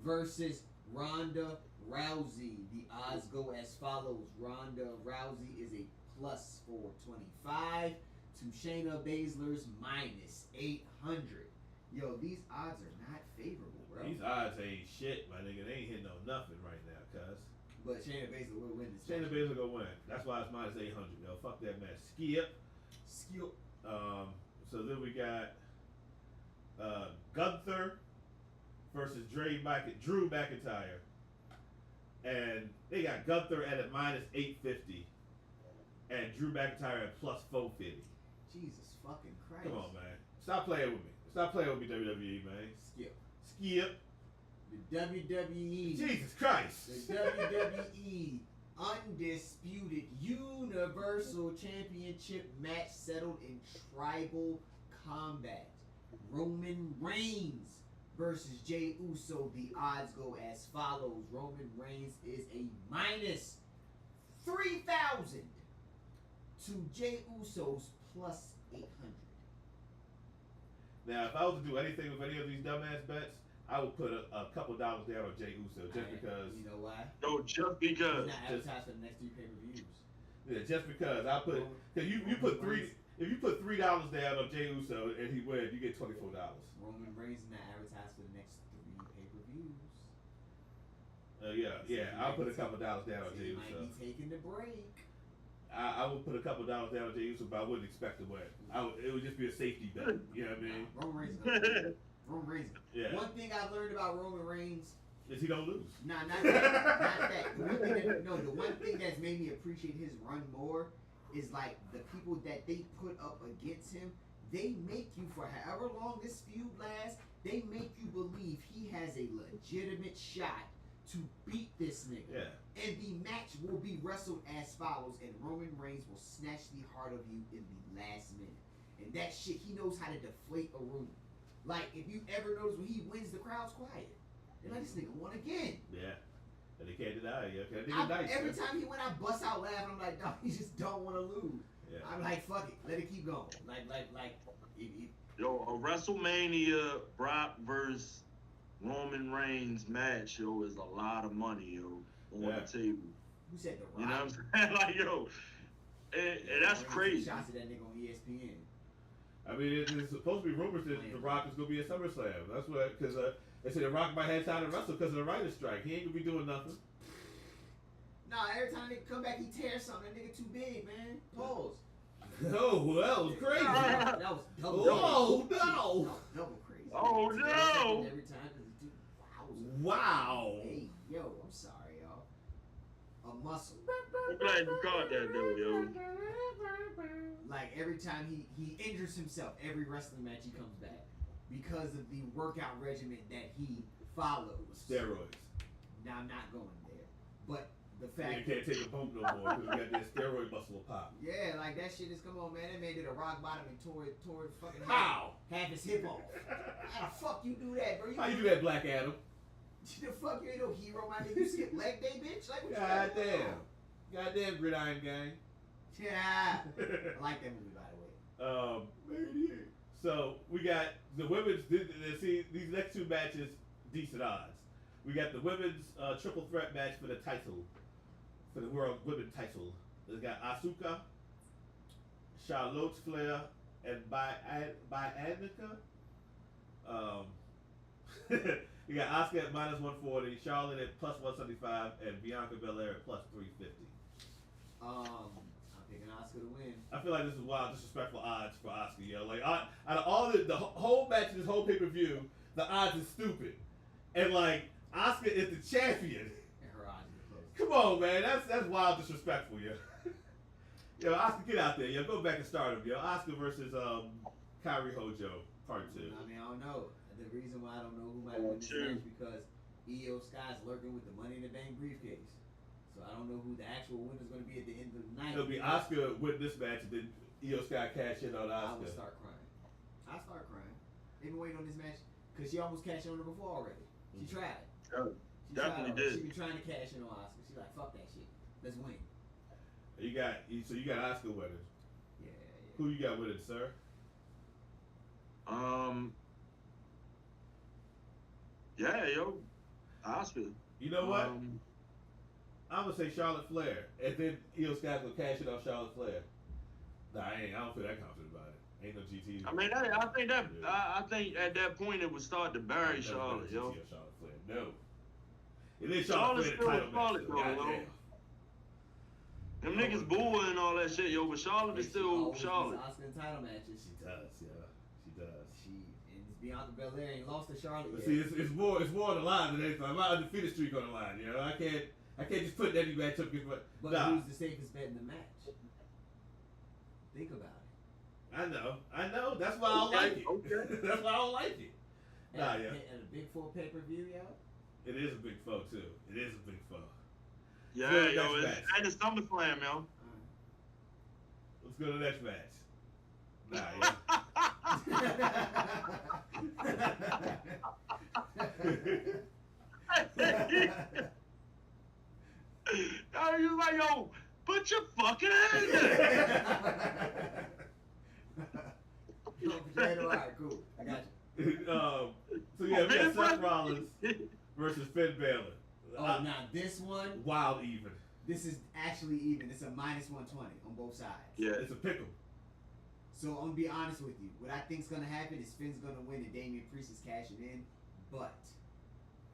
versus Ronda Rousey. The odds go as follows: Ronda Rousey is a plus 425 to Shayna Baszler's minus 800. Yo, these odds are not favorable, bro. These odds ain't shit, my nigga. They ain't hitting on nothing right now, cuz. But Shayna Baszler will win this. Shayna match. Baszler gonna win. That's why it's minus 800, yo. Fuck that match. Skip. Skill. So then we got Gunther versus Drew McIntyre. And they got Gunther at a minus 850 and Drew McIntyre at plus 450. Jesus fucking Christ. Come on, man. Stop playing with me. Stop playing with me, WWE, man. Skip. Skip. The WWE. Jesus Christ. The WWE Undisputed Universal Championship match settled in tribal combat. Roman Reigns versus Jey Uso. The odds go as follows. Roman Reigns is a minus 3,000 to Jey Uso's plus 800. Now, if I was to do anything with any of these dumbass bets, I would put a couple dollars down on Jey Uso just because. You know why? No, just because. He's not advertised for the next 3 pay-per-views. Yeah, just because I put. Cause you put three. If you put $3 down on Jey Uso and he wins, you get $24. Roman Reigns is not advertised for the next 3 pay-per-views. Yeah. I'll put a couple dollars down on So Jey he might Uso. be taking the break. I would put a couple dollars down on Jey Uso, but I wouldn't expect to win. It would just be a safety bet. You know what I mean? Roman Reigns is gonna win. Roman Reigns. Yeah. One thing I've learned about Roman Reigns, Is he don't lose? not that. The one thing that's made me appreciate his run more is like the people that they put up against him. They make you, for however long this feud lasts, they make you believe he has a legitimate shot to beat this nigga. Yeah. And the match will be wrestled as follows, and Roman Reigns will snatch the heart of you in the last minute. And that shit, he knows how to deflate a room. Like, if you ever notice when he wins, the crowd's quiet. They're like, this nigga won again. Yeah. And they can't deny it. Yeah. That nigga nice. Every man. time he went, I bust out laughing. I'm like, dog, you just don't want to lose. Yeah. I'm like, fuck it, let it keep going. Yo, a WrestleMania Brock versus Roman Reigns match, yo, is a lot of money, yo, on Yeah. the table. Who said the Rock? You know what I'm saying? Like, yo, and that's crazy. Shots at that nigga on ESPN. I mean, it's supposed to be rumors that The Rock is going to be at SummerSlam. That's what, because they said The Rock might have time to wrestle because of the writer's strike. He ain't going to be doing nothing. Nah, every time they come back, he tears something. That nigga too big, man. Pause. Oh, that was crazy. That was double. Oh, That no. was double crazy. Oh, He tears no. something every time because he's too Wow. Hey, yo, I'm sorry, y'all. A muscle. I'm glad you caught that though, yo. Like every time he injures himself, every wrestling match he comes back because of the workout regimen that he follows. Steroids. Now I'm not going there, but the You fact can't take a bump no more because we got that steroid muscle pop. yeah, like that shit is come on, man. That man did a rock bottom and tore fucking How? half his hip off. How the fuck you do that, bro? How you do that, Black Adam? The fuck, you ain't no hero, my nigga. You skip leg day, bitch. Like what God you damn. Goddamn Gridiron Gang. Yeah, I like that movie, by the way. So we got the women's. See, these next two matches, decent odds. We got the women's triple threat match for the title, for the world women's title. We got Asuka, Charlotte Flair, and Bianca. You got Asuka at -140, Charlotte at +175, and Bianca Belair at +350. I'm picking Oscar to win. I feel like this is wild, disrespectful odds for Asuka, yo. Like, out of all the whole match in this whole pay-per-view, the odds is stupid. And, like, Asuka is the champion. And her odds are close. Come on, man. That's wild disrespectful, yo. Yo, Asuka, get out there, yo. Go back and start him, yo. Asuka versus Kairi Hojo, part 2. I mean, I don't know. The reason why I don't know who might win this match because Io Sky's lurking with the Money in the Bank briefcase. So I don't know who the actual winner's going to be at the end of the night. It'll be Asuka win this match, and then Io Sky cash in on I Asuka. would start crying. I start crying. They've been waiting on this match because she almost cashed in on her before already. She tried. Yeah, She definitely tried. did. She been trying to cash in on Asuka. She's like, fuck that shit. Let's win. So you got Asuka winning. Yeah. Who you got winning, sir? Yeah, yo, Oscar. You know what? I'm gonna say Charlotte Flair, and then Io Sky's gonna cash it on Charlotte Flair. Nah, I don't feel that confident about it. Ain't no GT. I mean, I think that I think at that point it would start to bury Charlotte, yo. Charlotte Flair. No. It is Charlotte Flair Still title Charlotte, match. though, yo. Them niggas booing and all that shit, yo, but Charlotte is still Charlotte. Oscar in title matches. She does, yeah. She does. And Bianca Belair ain't lost to Charlotte But yet. see, it's more on the line than anything. My undefeated streak on the line. You know, I can't just put any match up against. But nah. who's the safest bet in the match? Think about it. I know. That's why I don't like it. Okay. That's why I don't like it. Nah, yeah. And a Big 4 pay-per-view, yo. It is a big foe too. It is a big foe. Yeah, Let's go to the yo, next it's match. and it's SummerSlam, yo. Let's go to the next match. Nah, Yo, you like, yo, put your fucking hands there. Alright, cool. I got you. So yeah, we got Seth Rollins versus Finn Balor. Oh, now this one, Wild even. this is actually even. It's a -120 on both sides. Yeah. It's a pick'em. So I'm gonna be honest with you. What I think's gonna happen is Finn's gonna win and Damian Priest is cashing in, but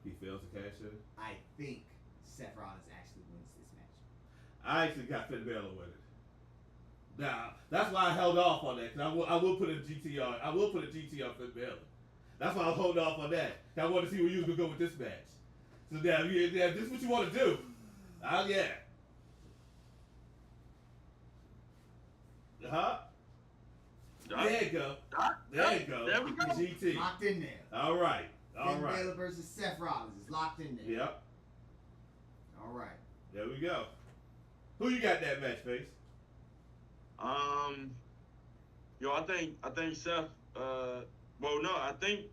He fails to cash in. I think Seth Rollins actually wins this match. I actually got Finn Balor winning. Now that's why I held off on that because I will put a GT on. I will put a GT on Finn Balor. That's why I was holding off on that. I wanted to see where you was gonna go with this match. So now, if this is what you want to do, yeah. Huh? There you go. There you go. There we go. GT. Locked in there. All right. All Finn right. Balor versus Seth Rollins is locked in there. Yep. All right. There we go. Who you got in that match, Face? Yo, I think Seth. Well, no, I think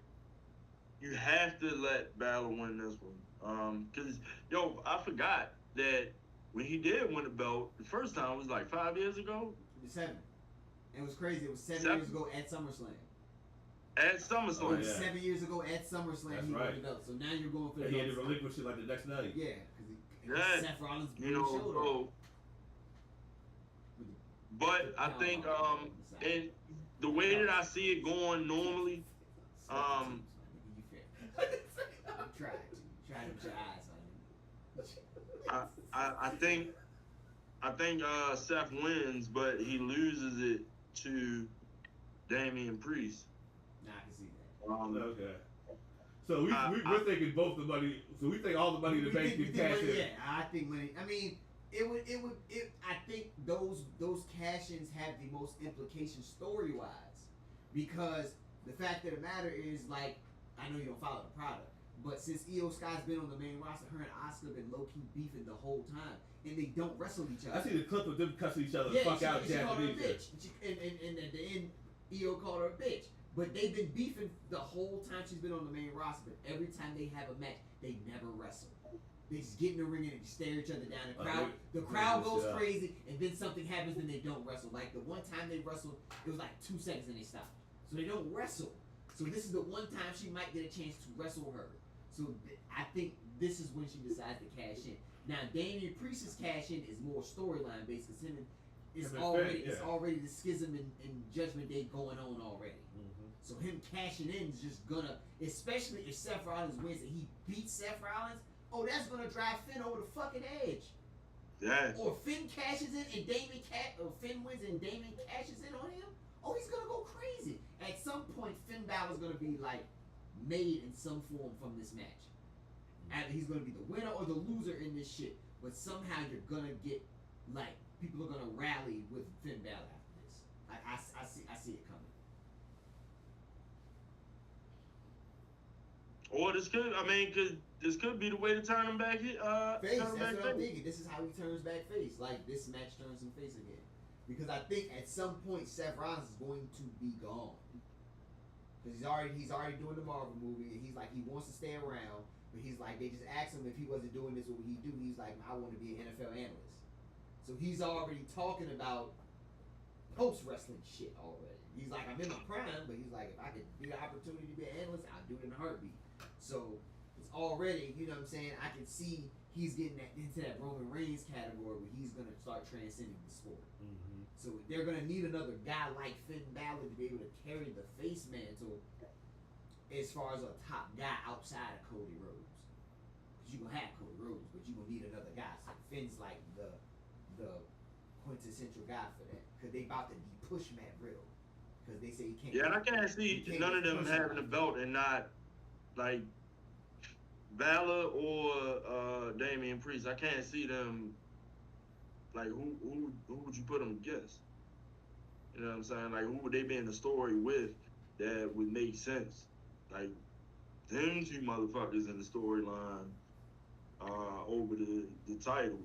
you have to let Balor win this one. Cause yo, I forgot that when he did win the belt the first time was like 5 years ago. It was 7. And it was crazy. It was 7 7? years ago at SummerSlam. At SummerSlam. Oh, It was yeah. 7 years ago at SummerSlam That's he won right. the belt. So now you're going for the He had to belt. relinquish it like the next night. Yeah, because Yeah. Seth Rollins blew You his know, shoulder so, off. but I think and the way that I see it going normally, You tried to with your eyes on him. I think Seth wins, but he loses it to Damian Priest. Nah, I can see that. Okay. So we're thinking both the money. So we think all the money in the bank can cash in. Yeah, I think money. I mean, I think those cash-ins have the most implications story-wise, because the fact of the matter is, like, I know you don't follow the product, but since Io Sky's been on the main roster, her and Asuka been low-key beefing the whole time, and they don't wrestle each other. I see the clip of them cussing each other fuck out she called her a Japanese. bitch. And at the end, Io called her a bitch. But they've been beefing the whole time she's been on the main roster. But every time they have a match, they never wrestle. They just get in the ring and they stare each other down. The crowd goes crazy, and then something happens and they don't wrestle. Like the one time they wrestled, it was like 2 seconds and they stopped. So they don't wrestle. So this is the one time she might get a chance to wrestle her. So I think this is when she decides to cash in. Now Damian Priest's cash in is more storyline based, because it's already the schism and Judgment Day going on already. So him cashing in is just gonna, especially if Seth Rollins wins and he beats Seth Rollins, oh, that's gonna drive Finn over the fucking edge. Yeah. Or Finn cashes in and Finn wins and Damien cashes in on him. Oh, he's gonna go crazy. At some point, Finn Balor's gonna be like made in some form from this match. Either he's gonna be the winner or the loser in this shit. But somehow you're gonna get, like, people are gonna rally with Finn Balor after this. I see it coming. Or this could be the way to turn him back. Face. That's what I'm thinking. This is how he turns back face. Like, this match turns him face again. Because I think at some point Seth Rollins is going to be gone. Because he's already doing the Marvel movie, and he's like, he wants to stay around, but he's like, they just asked him if he wasn't doing this, what would he do? He's like, I want to be an NFL analyst. So he's already talking about post wrestling shit already. He's like, I'm in my prime, but he's like, if I could get the opportunity to be an analyst, I'll do it in a heartbeat. So it's already, you know what I'm saying, I can see he's getting into that Roman Reigns category where he's going to start transcending the sport. Mm-hmm. So they're going to need another guy like Finn Balor to be able to carry the face mantle as far as a top guy outside of Cody Rhodes. Because you're going to have Cody Rhodes, but you're going to need another guy. So Finn's like the quintessential guy for that. Because they about to push Matt Riddle. Because they say he can't. Yeah, and I can't see none of them having a belt and not, like, Balor or Damian Priest. I can't see them, like, who would you put them against? You know what I'm saying? Like, who would they be in the story with that would make sense? Like, them two motherfuckers in the storyline over the title.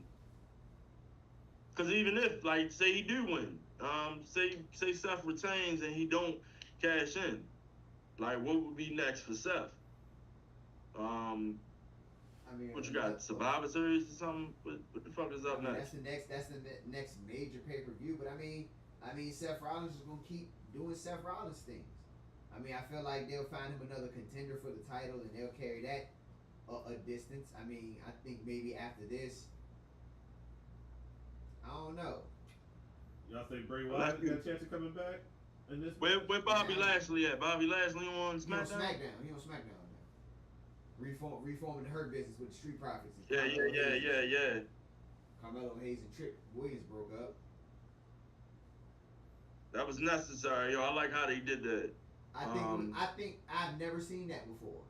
Because even if, like, say he do win, say Seth retains and he don't cash in, like, what would be next for Seth? I mean, what you got? Survivor Series or something? What the fuck is up next? That's the next major pay-per-view. But I mean, Seth Rollins is gonna keep doing Seth Rollins things. I mean, I feel like they'll find him another contender for the title, and they'll carry that a distance. I mean, I think maybe after this, I don't know. Y'all think Bray Wyatt got a chance of coming back in this? Where Bobby Lashley at? Bobby Lashley on SmackDown? He on SmackDown now. Reforming the Hurt Business with the Street Profits. Yeah. Carmelo Hayes and Trick Williams broke up. That was necessary, yo. I like how they did that. I think I've never seen that before.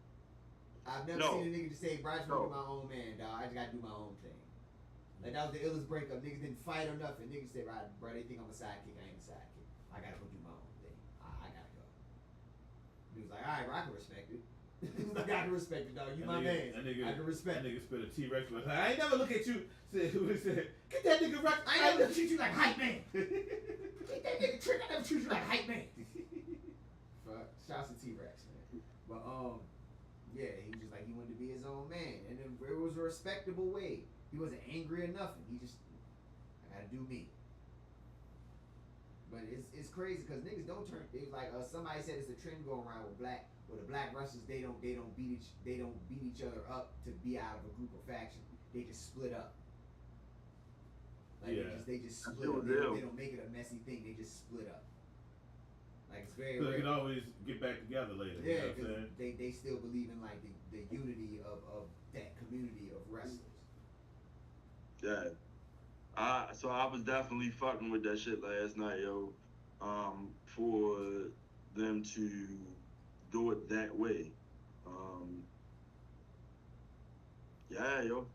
I've never seen a nigga just say, "Bryce, I'm my own man, dog. I just gotta do my own thing." Like, that was the illest breakup. Niggas didn't fight or nothing. Niggas said, "Right, bro, they think I'm a sidekick. I ain't a sidekick. I gotta go do my own thing. I gotta go." He was like, "All right, bro, I can respect it." He was like, "I can respect it, dog. You my man. I can respect it." That nigga spit a T-Rex. Like, I ain't never look at you. Who said, "Get that nigga Rex. I ain't never treat you like hype man. Get that nigga Trick. I never treat you like hype man." Shouts to T-Rex, man. But yeah, he was just like, he wanted to be his own man, and it was a respectable way. He wasn't angry or nothing. He just, I gotta do me. But it's crazy because niggas don't turn. It was like somebody said it's a trend going around with the black wrestlers. They don't beat each other up to be out of a group or faction. They just split up. Like they just split up. They don't make it a messy thing. They just split up. Like, it's very rare. They can always get back together later. Yeah, you know because they still believe in, like, the unity of that community of wrestlers. Yeah. So I was definitely fucking with that shit last night, yo. For them to do it that way. Um, yeah, yo.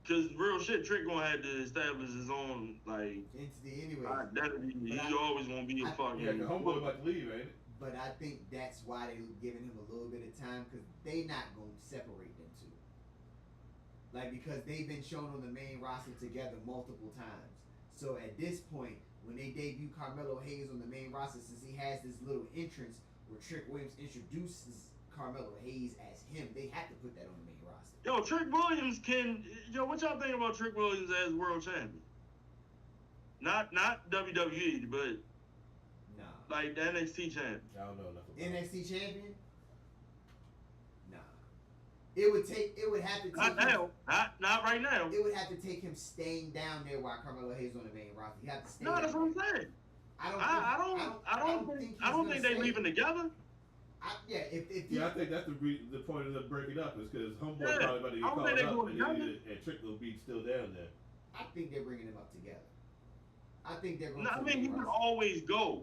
Cause real shit, Trick gonna have to establish his own like Entity anyway. identity. But He always gonna be a fucking. Yeah, the homeboy about to leave, ain't it? But I think that's why they giving him a little bit of time because they not gonna separate them two. Like because they've been shown on the main roster together multiple times. So at this point, when they debut Carmelo Hayes on the main roster, since he has this little entrance where Trick Williams introduces Carmelo Hayes as him, they have to put that on the main roster. Yo, Trick Williams can. Yo, what y'all think about Trick Williams as world champion? Not WWE, but Nah. like the NXT champion. I don't know nothing about NXT champion? Nah. It would have to take Not now. Not right now. It would have to take him staying down there while Carmelo Hayes on the main roster. He have to stay. No, that's what I'm saying. I don't think they leaving together. I think that's the point of them breaking up is because homeboy Yeah, probably about to get I don't think they called going up together. and Trick will be still down there. I think they're bringing them up together. I think they're going No, to I mean he would always go.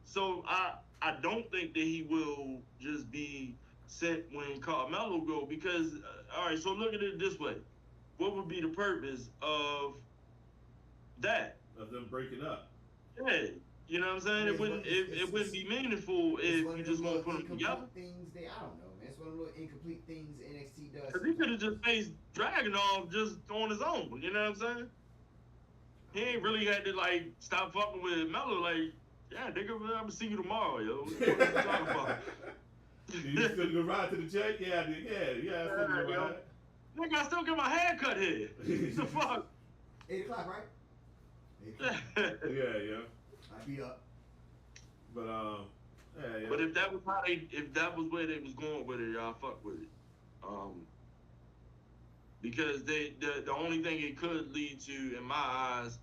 So I don't think that he will just be sent when Carmelo go because all right. So look at it this way: what would be the purpose of that? Of them breaking up. Yeah, you know what I'm saying? It wouldn't be meaningful if you just want to put them together. Things I don't know, man. It's one of the little incomplete things NXT does. Because he could have just faced Dragunov just on his own. You know what I'm saying? He ain't really had to like stop fucking with Melo. Like, yeah, nigga, I'm gonna see you tomorrow, yo. What the fuck you talking about? You still gonna ride to the check? Yeah, I did. Yeah, I still gonna ride. Nigga, I still get my hair cut here. What the fuck? 8 o'clock, right? 8 o'clock. Yeah. I'll be up. But yeah. But if that was where they was going with it, y'all fuck with it. Because the only thing it could lead to, in my eyes,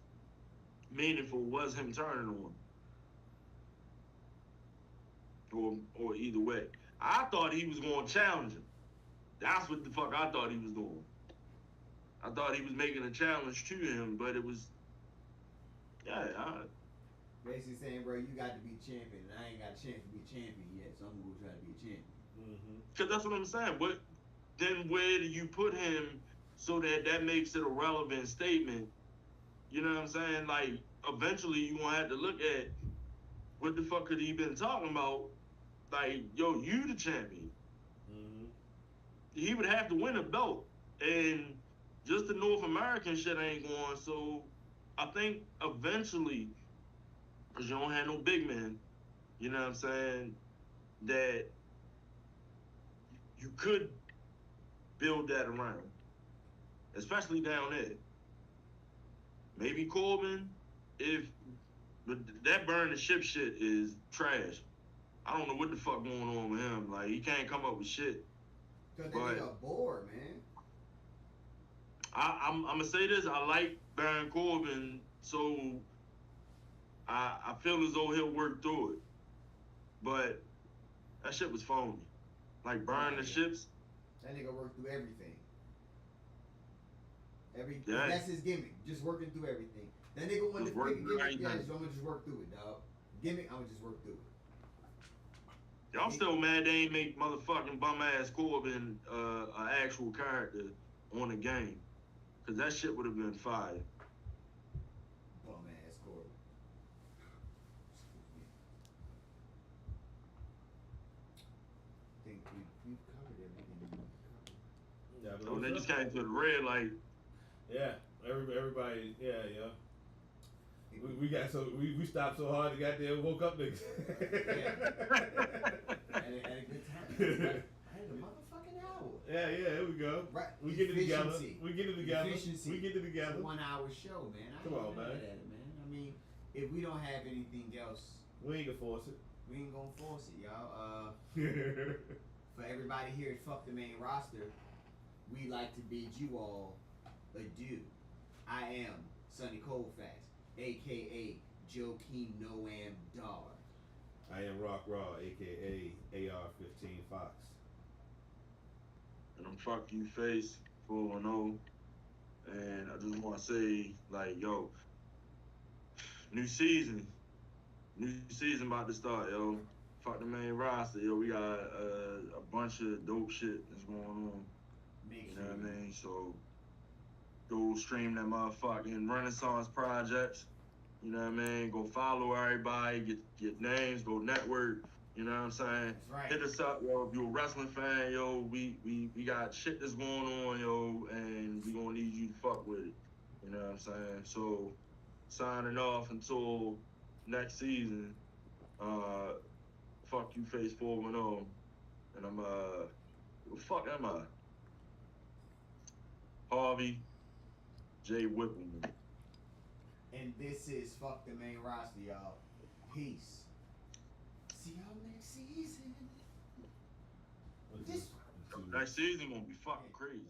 meaningful was him turning on him. Or either way. I thought he was going to challenge him. That's what the fuck I thought he was doing. I thought he was making a challenge to him, but it was, Basically saying, bro, you got to be champion, and I ain't got a chance to be champion yet, so I'm going to try to be a champion. Because that's what I'm saying. Then where do you put him so that makes it a relevant statement? You know what I'm saying? Like, eventually you going to have to look at what the fuck could he been talking about? Like, yo, you the champion. He would have to win a belt. And just the North American shit ain't going. So I think eventually, because you don't have no big men, you know what I'm saying, that you could build that around, especially down there. Maybe Corbin, but that burn the ship shit is trash. I don't know what the fuck going on with him. Like, he can't come up with shit. Because they got bored, man. I'm going to say this. I like Baron Corbin, so I feel as though he'll work through it. But that shit was phony. Like, burn the ships. That nigga worked through everything. Yeah. That's his gimmick. Just working through everything. That nigga wanted to pick a gimmick. Yeah, so I'm going to just work through it, dog. Gimmick, I'm going to just work through it. Y'all still mad they ain't make motherfucking bum-ass Corbin an actual character on the game. Because that shit would have been fire. Bum-ass Corbin. I think we've covered everything. Yeah, So they just came to the red light. Yeah, everybody, yeah. We stopped so hard the goddamn woke up niggas. Had a good time. I had a motherfucking hour. Yeah, here we go. Right. We get it together. Efficiency. We get it together. Efficiency. We get it together. It's a 1 hour show, man. Come on, man. At it, man. I mean, if we don't have anything else, We ain't gonna force it. we ain't gonna force it, y'all. For everybody here at Fuck the Main Roster, we like to bid you all adieu. I am Sonny Colfax, aka Joakim Noam Dar. I am Rock Raw, aka AR-15 Fox. And I'm Fuck You Face 410. And I just want to say, like, yo, new season about to start, yo. fuck the main roster, yo. We got a bunch of dope shit that's going on. Make You sure know what I mean? So go stream that motherfucking Renaissance projects. You know what I mean? Go follow everybody, get names, go network. You know what I'm saying? That's right. Hit us up, yo. If you're a wrestling fan, yo, we got shit that's going on, yo, and we gonna need you to fuck with it. You know what I'm saying? So signing off until next season. Fuck you, Face 410, and I'm who the fuck am I? Harvey J. Whippleman. And this is Fuck the Main Roster, y'all. Peace. See y'all next season. What's This this? Next season gonna be fucking crazy.